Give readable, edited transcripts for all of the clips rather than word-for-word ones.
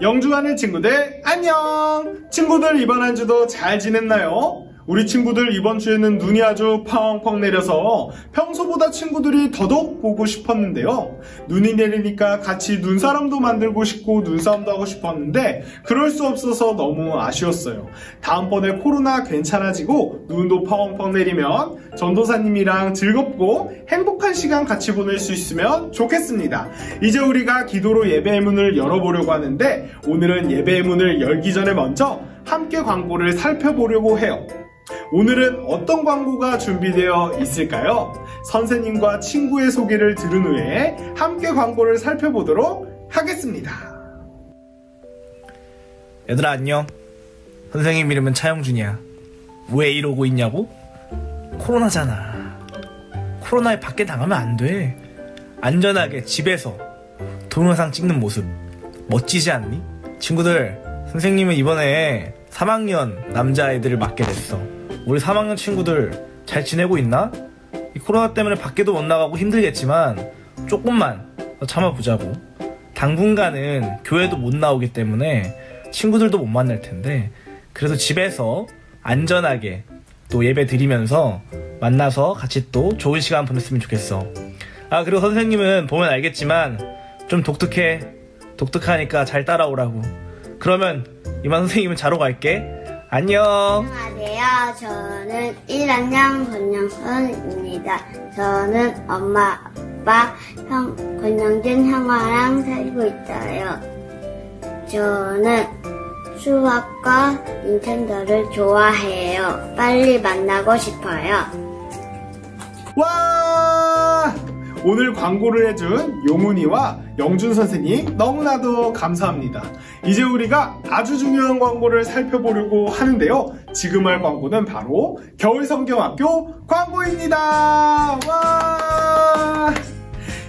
영주하는 친구들 안녕! 친구들 이번 한 주도 잘 지냈나요? 우리 친구들 이번 주에는 눈이 아주 펑펑 내려서 평소보다 친구들이 더더욱 보고 싶었는데요. 눈이 내리니까 같이 눈사람도 만들고 싶고 눈싸움도 하고 싶었는데 그럴 수 없어서 너무 아쉬웠어요. 다음번에 코로나 괜찮아지고 눈도 펑펑 내리면 전도사님이랑 즐겁고 행복한 시간 같이 보낼 수 있으면 좋겠습니다. 이제 우리가 기도로 예배의 문을 열어보려고 하는데 오늘은 예배의 문을 열기 전에 먼저 함께 광고를 살펴보려고 해요. 오늘은 어떤 광고가 준비되어 있을까요? 선생님과 친구의 소개를 들은 후에 함께 광고를 살펴보도록 하겠습니다. 얘들아 안녕. 선생님 이름은 차영준이야. 왜 이러고 있냐고? 코로나잖아. 코로나에 밖에 나가면 안 돼. 안전하게 집에서 동영상 찍는 모습 멋지지 않니? 친구들, 선생님은 이번에 3학년 남자아이들을 맡게 됐어. 우리 3학년 친구들 잘 지내고 있나? 이 코로나 때문에 밖에도 못 나가고 힘들겠지만 조금만 더 참아보자고. 당분간은 교회도 못 나오기 때문에 친구들도 못 만날 텐데 그래도 집에서 안전하게 또 예배 드리면서 만나서 같이 또 좋은 시간 보냈으면 좋겠어. 아, 그리고 선생님은 보면 알겠지만 좀 독특하니까 잘 따라오라고. 그러면 이만 선생님은 자러 갈게. 안녕. 안녕하세요. 저는 1학년 권영선입니다. 저는 엄마, 아빠, 권영준 형아랑 살고 있어요. 저는 수학과 닌텐도를 좋아해요. 빨리 만나고 싶어요. 와! 오늘 광고를 해준 용훈이와 영준 선생님 너무나도 감사합니다. 이제 우리가 아주 중요한 광고를 살펴보려고 하는데요. 지금 할 광고는 바로 겨울성경학교 광고입니다. 와!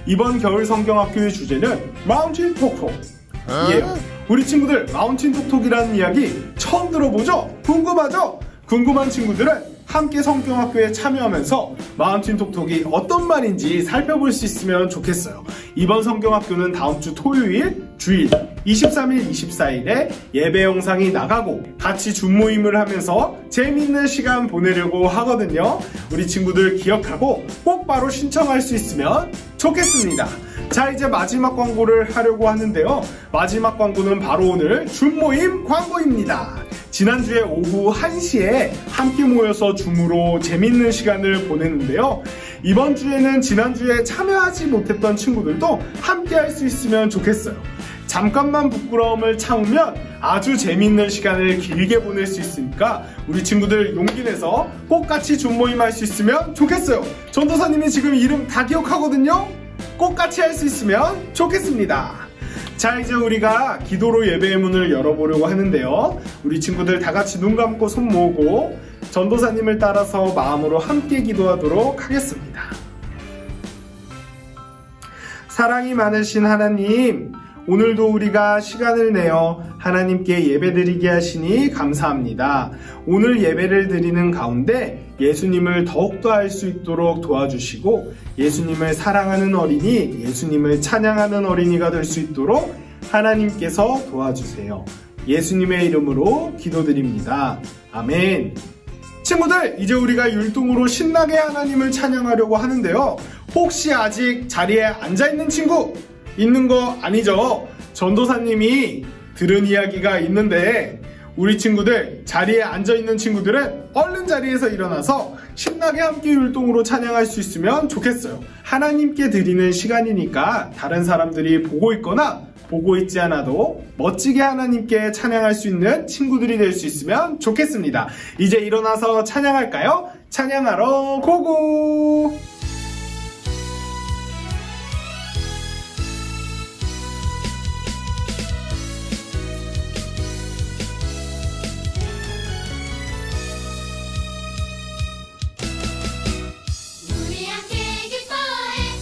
이번 겨울성경학교의 주제는 마운틴 톡톡이에요. 우리 친구들 마운틴 톡톡이라는 이야기 처음 들어보죠? 궁금하죠? 궁금한 친구들은 함께 성경학교에 참여하면서 마운틴 톡톡이 어떤 말인지 살펴볼 수 있으면 좋겠어요. 이번 성경학교는 다음 주 토요일, 주일 23일, 24일에 예배 영상이 나가고 같이 줌 모임을 하면서 재미있는 시간 보내려고 하거든요. 우리 친구들 기억하고 꼭 바로 신청할 수 있으면 좋겠습니다. 자, 이제 마지막 광고를 하려고 하는데요. 마지막 광고는 바로 오늘 줌 모임 광고입니다. 지난주에 오후 1시에 함께 모여서 줌으로 재밌는 시간을 보냈는데요. 이번 주에는 지난주에 참여하지 못했던 친구들도 함께 할 수 있으면 좋겠어요. 잠깐만 부끄러움을 참으면 아주 재밌는 시간을 길게 보낼 수 있으니까 우리 친구들 용기 내서 꼭 같이 줌 모임 할 수 있으면 좋겠어요. 전도사님이 지금 이름 다 기억하거든요. 꼭 같이 할 수 있으면 좋겠습니다. 자, 이제 우리가 기도로 예배의 문을 열어보려고 하는데요. 우리 친구들 다 같이 눈 감고 손 모으고 전도사님을 따라서 마음으로 함께 기도하도록 하겠습니다. 사랑이 많으신 하나님, 오늘도 우리가 시간을 내어 하나님께 예배드리게 하시니 감사합니다. 오늘 예배를 드리는 가운데 예수님을 더욱더 알 수 있도록 도와주시고 예수님을 사랑하는 어린이, 예수님을 찬양하는 어린이가 될 수 있도록 하나님께서 도와주세요. 예수님의 이름으로 기도드립니다. 아멘. 친구들, 이제 우리가 율동으로 신나게 하나님을 찬양하려고 하는데요. 혹시 아직 자리에 앉아있는 친구 있는 거 아니죠? 전도사님이 들은 이야기가 있는데 우리 친구들, 자리에 앉아있는 친구들은 얼른 자리에서 일어나서 신나게 함께 율동으로 찬양할 수 있으면 좋겠어요. 하나님께 드리는 시간이니까 다른 사람들이 보고 있거나 보고 있지 않아도 멋지게 하나님께 찬양할 수 있는 친구들이 될 수 있으면 좋겠습니다. 이제 일어나서 찬양할까요? 찬양하러 고고! 우리 함께 기뻐해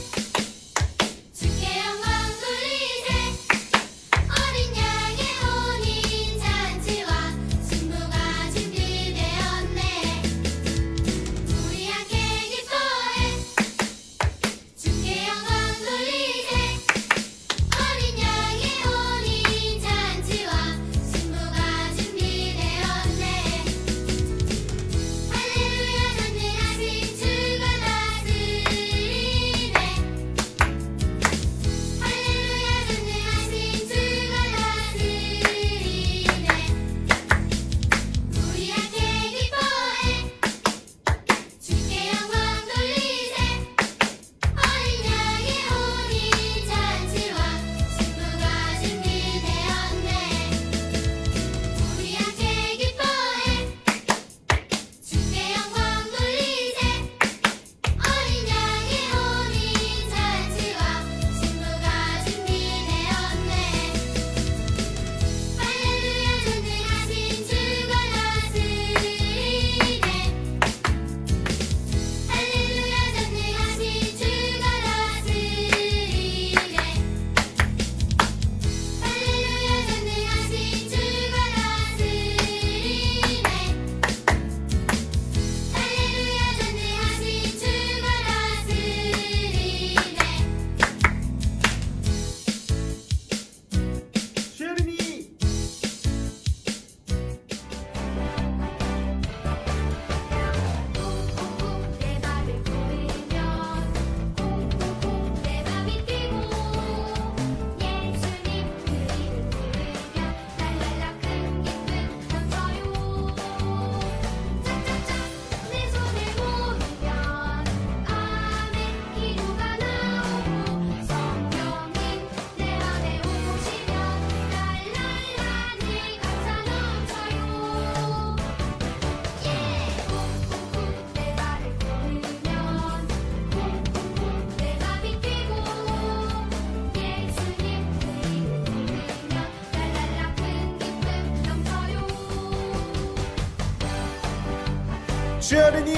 주하느니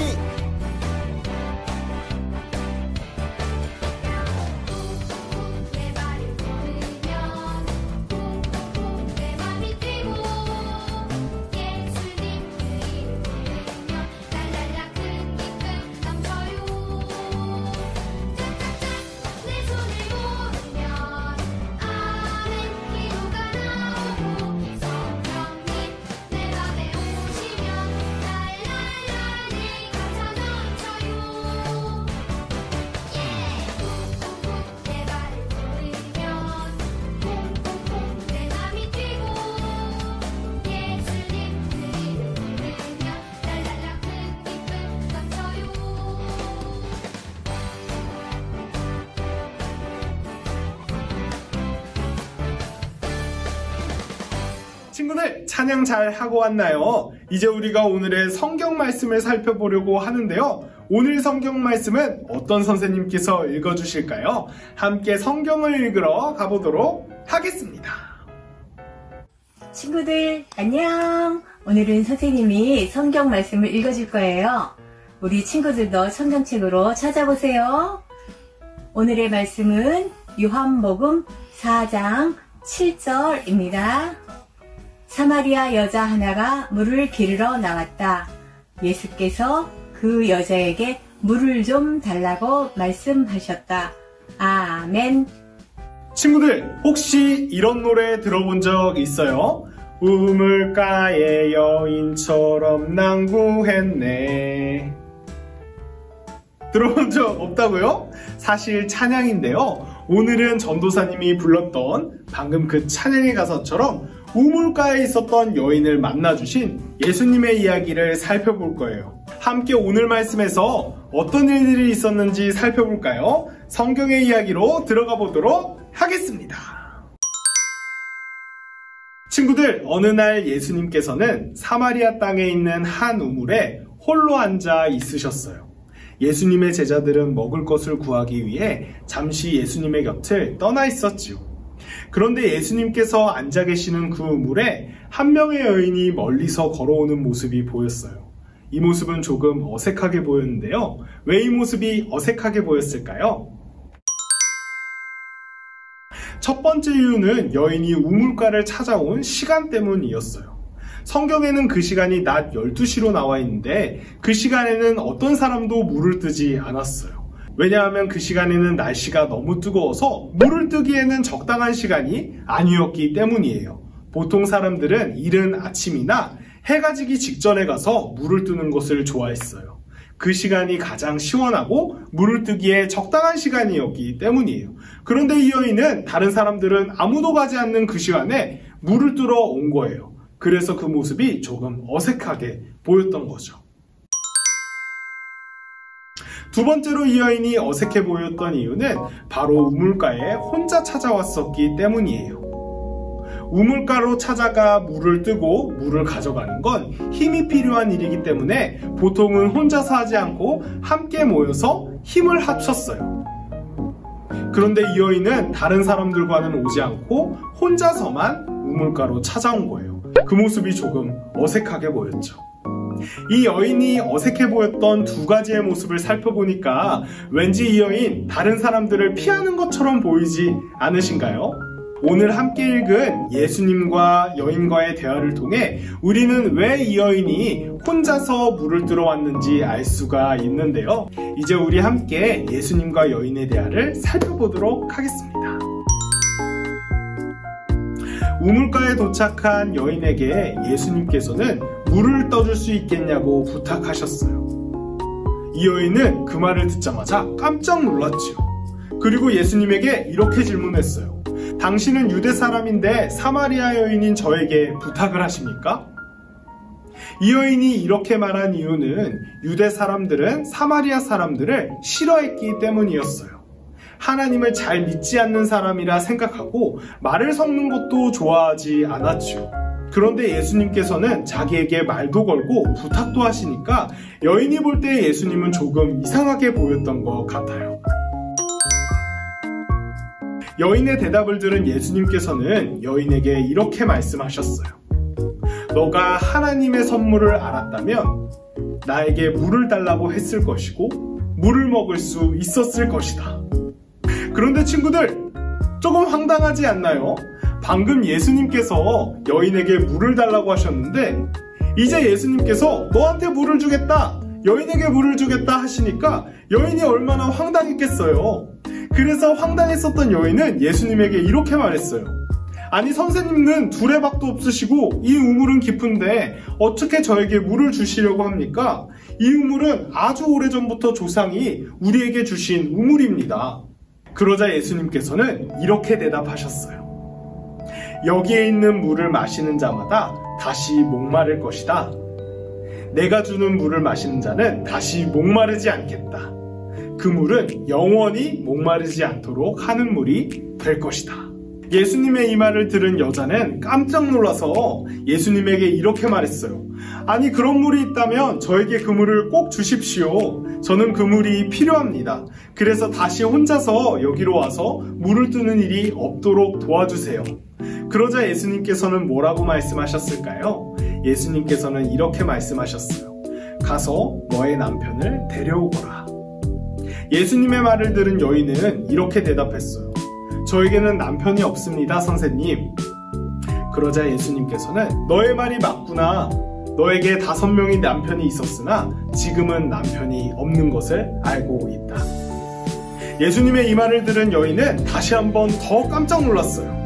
친구들, 찬양 잘 하고 왔나요? 이제 우리가 오늘의 성경 말씀을 살펴보려고 하는데요. 오늘 성경 말씀은 어떤 선생님께서 읽어주실까요? 함께 성경을 읽으러 가보도록 하겠습니다. 친구들, 안녕! 오늘은 선생님이 성경 말씀을 읽어줄 거예요. 우리 친구들도 성경책으로 찾아보세요. 오늘의 말씀은 요한복음 4장 7절입니다. 사마리아 여자 하나가 물을 기르러 나왔다. 예수께서 그 여자에게 물을 좀 달라고 말씀하셨다. 아멘. 친구들, 혹시 이런 노래 들어본 적 있어요? 우물가의 여인처럼 낭구했네. 들어본 적 없다고요? 사실 찬양인데요. 오늘은 전도사님이 불렀던 방금 그 찬양의 가사처럼 우물가에 있었던 여인을 만나주신 예수님의 이야기를 살펴볼 거예요. 함께 오늘 말씀에서 어떤 일들이 있었는지 살펴볼까요? 성경의 이야기로 들어가 보도록 하겠습니다. 친구들, 어느 날 예수님께서는 사마리아 땅에 있는 한 우물에 홀로 앉아 있으셨어요. 예수님의 제자들은 먹을 것을 구하기 위해 잠시 예수님의 곁을 떠나 있었지요. 그런데 예수님께서 앉아 계시는 그 우물에 한 명의 여인이 멀리서 걸어오는 모습이 보였어요. 이 모습은 조금 어색하게 보였는데요. 왜 이 모습이 어색하게 보였을까요? 첫 번째 이유는 여인이 우물가를 찾아온 시간 때문이었어요. 성경에는 그 시간이 낮 12시로 나와 있는데 그 시간에는 어떤 사람도 물을 뜨지 않았어요. 왜냐하면 그 시간에는 날씨가 너무 뜨거워서 물을 뜨기에는 적당한 시간이 아니었기 때문이에요. 보통 사람들은 이른 아침이나 해가 지기 직전에 가서 물을 뜨는 것을 좋아했어요. 그 시간이 가장 시원하고 물을 뜨기에 적당한 시간이었기 때문이에요. 그런데 이 여인은 다른 사람들은 아무도 가지 않는 그 시간에 물을 뜨러 온 거예요. 그래서 그 모습이 조금 어색하게 보였던 거죠. 두 번째로 이 여인이 어색해 보였던 이유는 바로 우물가에 혼자 찾아왔었기 때문이에요. 우물가로 찾아가 물을 뜨고 물을 가져가는 건 힘이 필요한 일이기 때문에 보통은 혼자서 하지 않고 함께 모여서 힘을 합쳤어요. 그런데 이 여인은 다른 사람들과는 오지 않고 혼자서만 우물가로 찾아온 거예요. 그 모습이 조금 어색하게 보였죠. 이 여인이 어색해 보였던 두 가지의 모습을 살펴보니까 왠지 이 여인 다른 사람들을 피하는 것처럼 보이지 않으신가요? 오늘 함께 읽은 예수님과 여인과의 대화를 통해 우리는 왜 이 여인이 혼자서 물을 뜨러 왔는지 알 수가 있는데요. 이제 우리 함께 예수님과 여인의 대화를 살펴보도록 하겠습니다. 우물가에 도착한 여인에게 예수님께서는 물을 떠줄 수 있겠냐고 부탁하셨어요. 이 여인은 그 말을 듣자마자 깜짝 놀랐지요. 그리고 예수님에게 이렇게 질문했어요. 당신은 유대 사람인데 사마리아 여인인 저에게 부탁을 하십니까? 이 여인이 이렇게 말한 이유는 유대 사람들은 사마리아 사람들을 싫어했기 때문이었어요. 하나님을 잘 믿지 않는 사람이라 생각하고 말을 섞는 것도 좋아하지 않았죠. 그런데 예수님께서는 자기에게 말도 걸고 부탁도 하시니까 여인이 볼 때 예수님은 조금 이상하게 보였던 것 같아요. 여인의 대답을 들은 예수님께서는 여인에게 이렇게 말씀하셨어요. 너가 하나님의 선물을 알았다면 나에게 물을 달라고 했을 것이고 물을 먹을 수 있었을 것이다. 그런데 친구들, 조금 황당하지 않나요? 방금 예수님께서 여인에게 물을 달라고 하셨는데 이제 예수님께서 너한테 물을 주겠다, 여인에게 물을 주겠다 하시니까 여인이 얼마나 황당했겠어요. 그래서 황당했었던 여인은 예수님에게 이렇게 말했어요. 아니, 선생님은 두레박도 없으시고 이 우물은 깊은데 어떻게 저에게 물을 주시려고 합니까? 이 우물은 아주 오래전부터 조상이 우리에게 주신 우물입니다. 그러자 예수님께서는 이렇게 대답하셨어요. 여기에 있는 물을 마시는 자마다 다시 목마를 것이다. 내가 주는 물을 마시는 자는 다시 목마르지 않겠다. 그 물은 영원히 목마르지 않도록 하는 물이 될 것이다. 예수님의 이 말을 들은 여자는 깜짝 놀라서 예수님에게 이렇게 말했어요. 아니, 그런 물이 있다면 저에게 그 물을 꼭 주십시오. 저는 그 물이 필요합니다. 그래서 다시 혼자서 여기로 와서 물을 뜨는 일이 없도록 도와주세요. 그러자 예수님께서는 뭐라고 말씀하셨을까요? 예수님께서는 이렇게 말씀하셨어요. 가서 너의 남편을 데려오거라. 예수님의 말을 들은 여인은 이렇게 대답했어요. 저에게는 남편이 없습니다, 선생님. 그러자 예수님께서는 너의 말이 맞구나. 너에게 5명의 남편이 있었으나 지금은 남편이 없는 것을 알고 있다. 예수님의 이 말을 들은 여인은 다시 한번 더 깜짝 놀랐어요.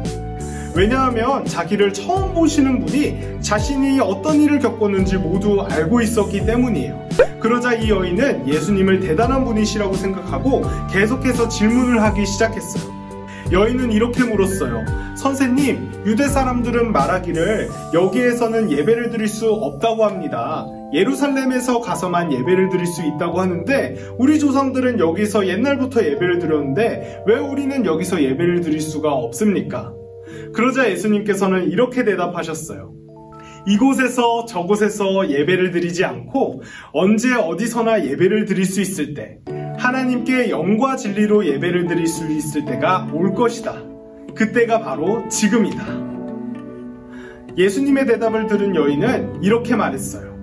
왜냐하면 자기를 처음 보시는 분이 자신이 어떤 일을 겪었는지 모두 알고 있었기 때문이에요. 그러자 이 여인은 예수님을 대단한 분이시라고 생각하고 계속해서 질문을 하기 시작했어요. 여인은 이렇게 물었어요. 선생님, 유대 사람들은 말하기를 여기에서는 예배를 드릴 수 없다고 합니다. 예루살렘에서 가서만 예배를 드릴 수 있다고 하는데 우리 조상들은 여기서 옛날부터 예배를 드렸는데 왜 우리는 여기서 예배를 드릴 수가 없습니까? 그러자 예수님께서는 이렇게 대답하셨어요. 이곳에서 저곳에서 예배를 드리지 않고 언제 어디서나 예배를 드릴 수 있을 때, 하나님께 영과 진리로 예배를 드릴 수 있을 때가 올 것이다. 그때가 바로 지금이다. 예수님의 대답을 들은 여인은 이렇게 말했어요.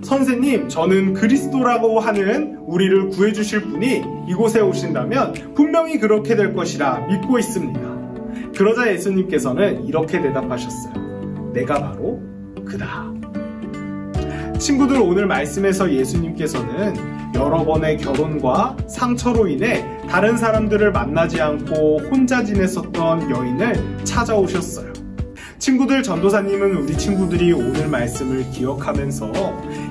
선생님, 저는 그리스도라고 하는 우리를 구해주실 분이 이곳에 오신다면 분명히 그렇게 될 것이라 믿고 있습니다. 그러자 예수님께서는 이렇게 대답하셨어요. 내가 바로 그다. 친구들, 오늘 말씀에서 예수님께서는 여러 번의 결혼과 상처로 인해 다른 사람들을 만나지 않고 혼자 지냈었던 여인을 찾아오셨어요. 친구들, 전도사님은 우리 친구들이 오늘 말씀을 기억하면서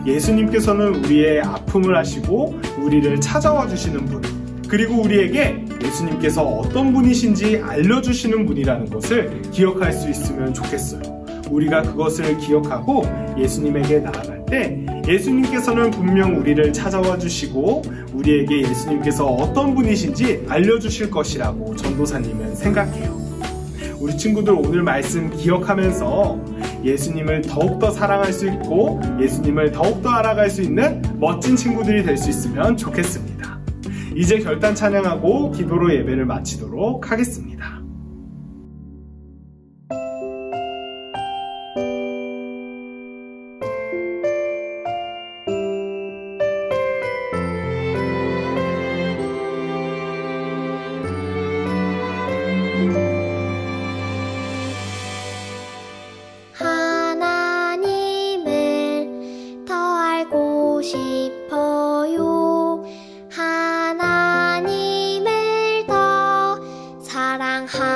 예수님께서는 우리의 아픔을 아시고 우리를 찾아와 주시는 분, 그리고 우리에게 예수님께서 어떤 분이신지 알려주시는 분이라는 것을 기억할 수 있으면 좋겠어요. 우리가 그것을 기억하고 예수님에게 나아갈 때 예수님께서는 분명 우리를 찾아와 주시고 우리에게 예수님께서 어떤 분이신지 알려주실 것이라고 전도사님은 생각해요. 우리 친구들, 오늘 말씀 기억하면서 예수님을 더욱더 사랑할 수 있고 예수님을 더욱더 알아갈 수 있는 멋진 친구들이 될 수 있으면 좋겠습니다. 이제 결단 찬양하고 기도로 예배를 마치도록 하겠습니다. 하나님을 더 알고 싶어요. 하나님을 더 사랑하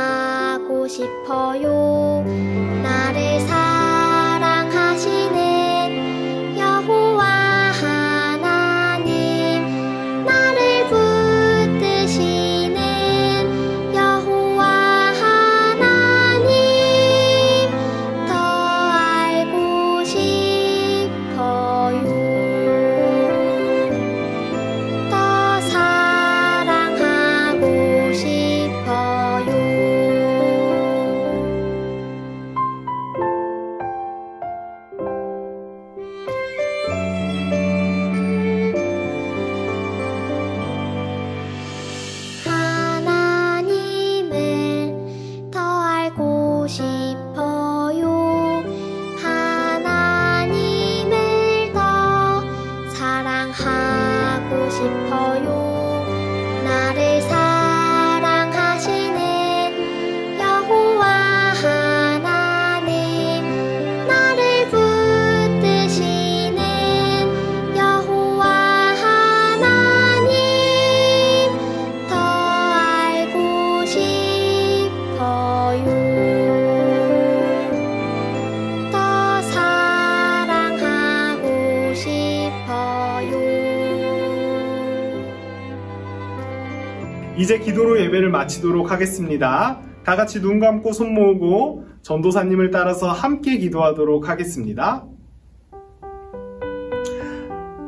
이제 기도로 예배를 마치도록 하겠습니다. 다 같이 눈 감고 손 모으고 전도사님을 따라서 함께 기도하도록 하겠습니다.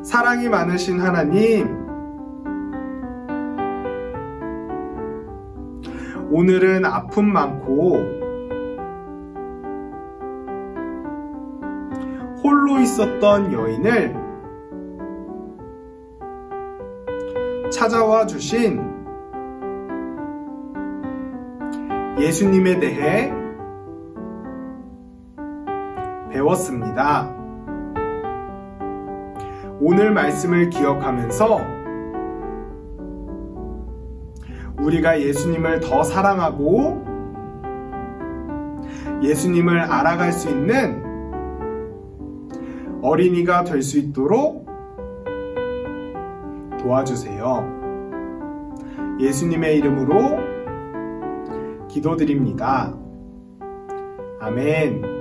사랑이 많으신 하나님, 오늘은 아픔 많고 홀로 있었던 여인을 찾아와 주신 예수님에 대해 배웠습니다. 오늘 말씀을 기억하면서 우리가 예수님을 더 사랑하고 예수님을 알아갈 수 있는 어린이가 될 수 있도록 도와주세요. 예수님의 이름으로 기도드립니다. 아멘.